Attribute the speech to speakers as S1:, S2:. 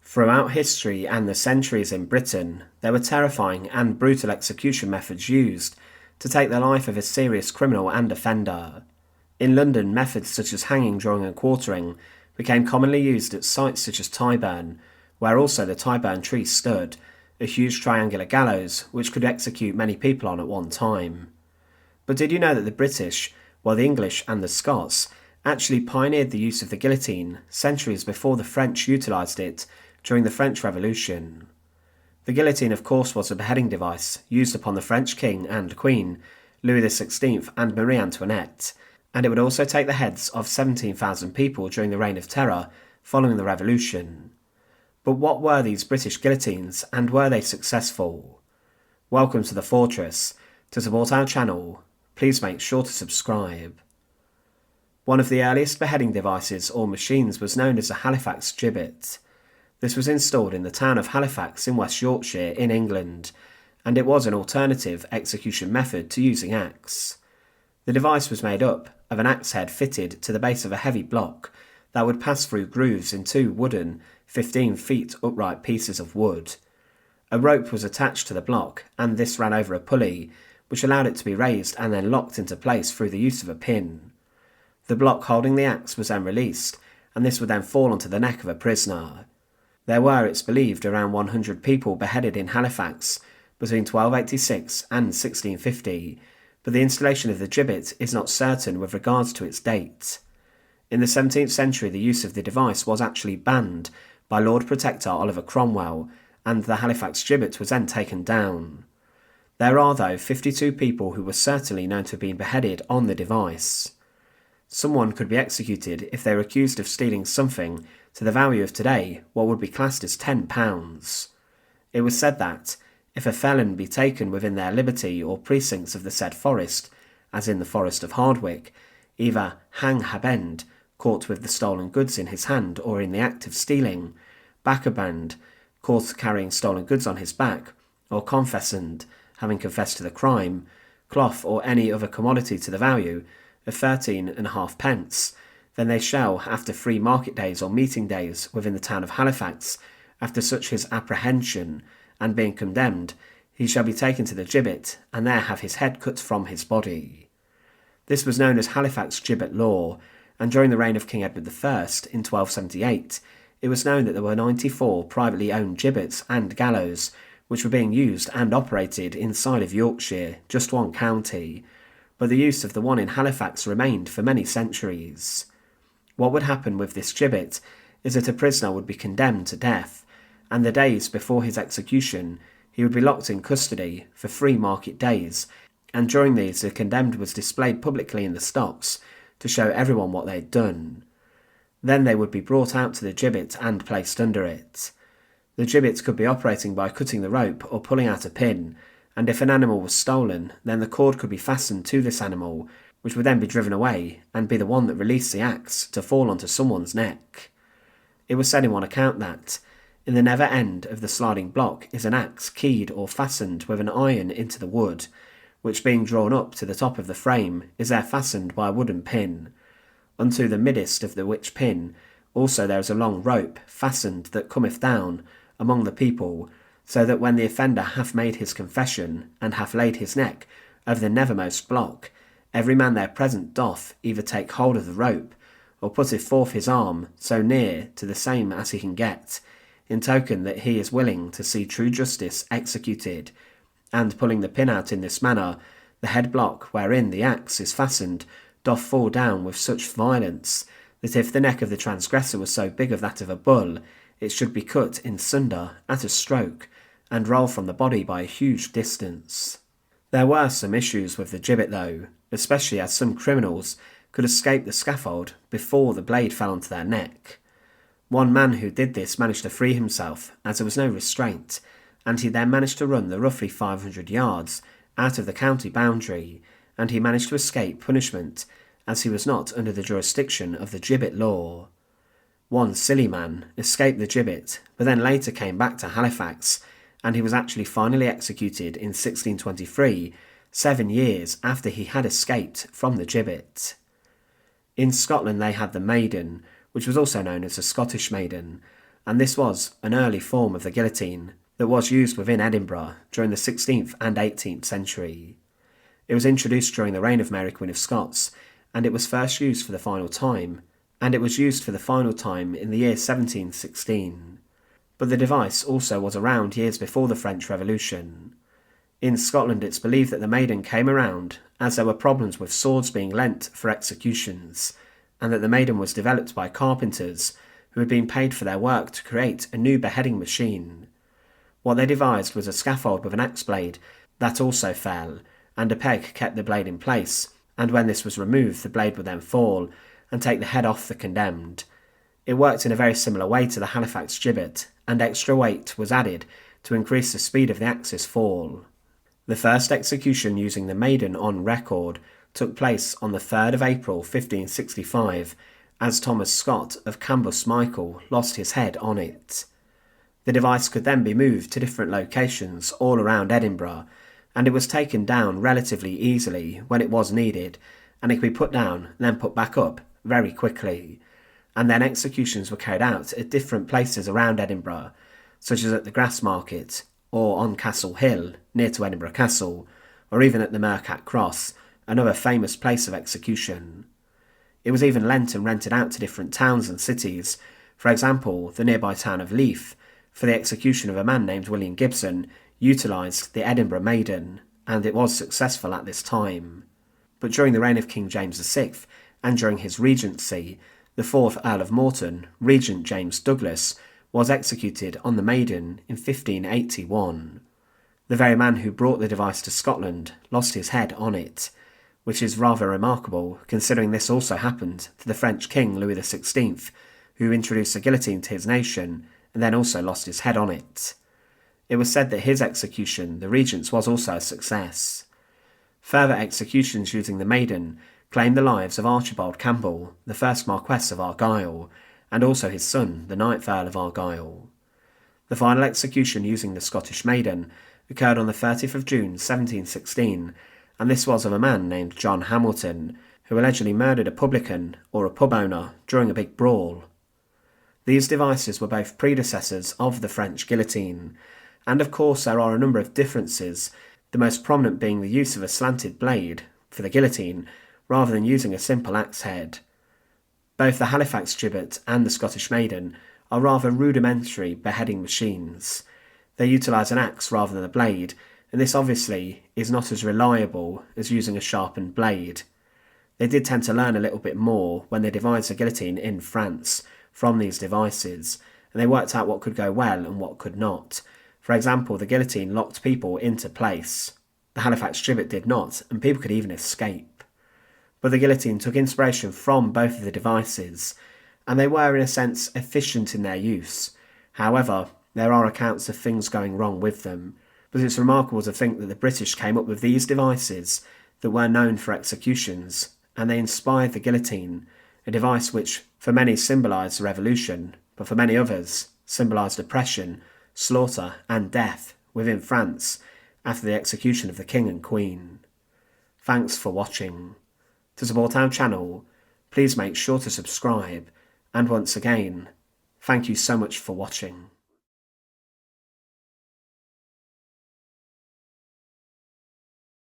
S1: Throughout history and the centuries in Britain, there were terrifying and brutal execution methods used to take the life of a serious criminal and offender. In London, methods such as hanging, drawing and quartering became commonly used at sites such as Tyburn, where also the Tyburn tree stood, a huge triangular gallows which could execute many people on at one time. But did you know that the British, while the English and the Scots, actually pioneered the use of the guillotine centuries before the French utilised it during the French Revolution? The guillotine, of course, was a beheading device used upon the French king and queen, Louis XVI and Marie Antoinette, and it would also take the heads of 17,000 people during the Reign of Terror following the Revolution. But what were these British guillotines, and were they successful? Welcome to the Fortress. To support our channel, please make sure to subscribe. One of the earliest beheading devices or machines was known as a Halifax Gibbet. This was installed in the town of Halifax in West Yorkshire in England, and it was an alternative execution method to using axe. The device was made up of an axe head fitted to the base of a heavy block that would pass through grooves in two wooden, 15 feet upright pieces of wood. A rope was attached to the block, and this ran over a pulley, which allowed it to be raised and then locked into place through the use of a pin. The block holding the axe was then released, and this would then fall onto the neck of a prisoner. There were, it's believed, around 100 people beheaded in Halifax between 1286 and 1650, but the installation of the gibbet is not certain with regards to its date. In the 17th century, the use of the device was actually banned by Lord Protector Oliver Cromwell, and the Halifax gibbet was then taken down. There are, though, 52 people who were certainly known to have been beheaded on the device. Someone could be executed if they were accused of stealing something to the value of today what would be classed as £10. It was said that, if a felon be taken within their liberty or precincts of the said forest, as in the forest of Hardwick, either hang habend, caught with the stolen goods in his hand or in the act of stealing, backaband, caught carrying stolen goods on his back, or confessand, having confessed to the crime, cloth or any other commodity to the value of 13.5 pence, then they shall, after 3 market days or meeting days within the town of Halifax, after such his apprehension, and being condemned, he shall be taken to the gibbet, and there have his head cut from his body. This was known as Halifax Gibbet law, and during the reign of King Edward I in 1278, it was known that there were 94 privately owned gibbets and gallows, which were being used and operated inside of Yorkshire, just one county, but the use of the one in Halifax remained for many centuries. What would happen with this gibbet is that a prisoner would be condemned to death, and the days before his execution he would be locked in custody for 3 market days, and during these the condemned was displayed publicly in the stocks to show everyone what they had done. Then they would be brought out to the gibbet and placed under it. The gibbet could be operating by cutting the rope or pulling out a pin, and if an animal was stolen, then the cord could be fastened to this animal, which would then be driven away and be the one that released the axe to fall onto someone's neck. It was said in one account that, in the nether end of the sliding block is an axe keyed or fastened with an iron into the wood, which being drawn up to the top of the frame is there fastened by a wooden pin. Unto the middest of the which pin also there is a long rope fastened that cometh down among the people, so that when the offender hath made his confession, and hath laid his neck over the nethermost block, every man there present doth either take hold of the rope, or putteth forth his arm so near to the same as he can get, in token that he is willing to see true justice executed, and pulling the pin out in this manner, the head block wherein the axe is fastened doth fall down with such violence, that if the neck of the transgressor was so big of that of a bull, it should be cut in sunder at a stroke, and roll from the body by a huge distance. There were some issues with the gibbet though, especially as some criminals could escape the scaffold before the blade fell onto their neck. One man who did this managed to free himself, as there was no restraint, and he then managed to run the roughly 500 yards out of the county boundary, and he managed to escape punishment, as he was not under the jurisdiction of the gibbet law. One silly man escaped the gibbet, but then later came back to Halifax, and he was actually finally executed in 1623, 7 years after he had escaped from the gibbet. In Scotland they had the Maiden, which was also known as the Scottish Maiden, and this was an early form of the guillotine that was used within Edinburgh during the 16th and 18th century. It was introduced during the reign of Mary Queen of Scots, and it was first used for the final time, in the year 1716. But the device also was around years before the French Revolution. In Scotland, it's believed that the maiden came around as there were problems with swords being lent for executions, and that the maiden was developed by carpenters who had been paid for their work to create a new beheading machine. What they devised was a scaffold with an axe blade that also fell, and a peg kept the blade in place, and when this was removed the blade would then fall and take the head off the condemned. It worked in a very similar way to the Halifax Gibbet, and extra weight was added to increase the speed of the axe's fall. The first execution using the maiden on record took place on the 3rd of April 1565, as Thomas Scott of Cambus Michael lost his head on it. The device could then be moved to different locations all around Edinburgh, and it was taken down relatively easily when it was needed, and it could be put down and then put back up very quickly. And then executions were carried out at different places around Edinburgh, such as at the Grassmarket, or on Castle Hill, near to Edinburgh Castle, or even at the Mercat Cross, another famous place of execution. It was even lent and rented out to different towns and cities, for example, the nearby town of Leith, for the execution of a man named William Gibson, utilised the Edinburgh Maiden, and it was successful at this time. But during the reign of King James VI, and during his regency, the 4th Earl of Morton, Regent James Douglas, was executed on the Maiden in 1581. The very man who brought the device to Scotland lost his head on it, which is rather remarkable considering this also happened to the French King Louis XVI, who introduced the guillotine to his nation and then also lost his head on it. It was said that his execution, the Regent's, was also a success. Further executions using the Maiden claimed the lives of Archibald Campbell, the first Marquess of Argyll, and also his son, the 9th Earl of Argyll. The final execution using the Scottish Maiden occurred on the 30th of June 1716, and this was of a man named John Hamilton, who allegedly murdered a publican or a pub owner during a big brawl. These devices were both predecessors of the French guillotine, and of course there are a number of differences, the most prominent being the use of a slanted blade for the guillotine rather than using a simple axe head. Both the Halifax Gibbet and the Scottish Maiden are rather rudimentary beheading machines. They utilise an axe rather than a blade, and this obviously is not as reliable as using a sharpened blade. They did tend to learn a little bit more when they devised the guillotine in France from these devices, and they worked out what could go well and what could not. For example, the guillotine locked people into place. The Halifax Gibbet did not, and people could even escape. But the guillotine took inspiration from both of the devices, and they were in a sense efficient in their use. However, there are accounts of things going wrong with them, but it's remarkable to think that the British came up with these devices that were known for executions, and they inspired the guillotine, a device which for many symbolised the revolution, but for many others symbolised oppression, slaughter and death within France after the execution of the King and Queen. Thanks for watching. To support our channel, please make sure to subscribe, and once again, thank you so much for watching.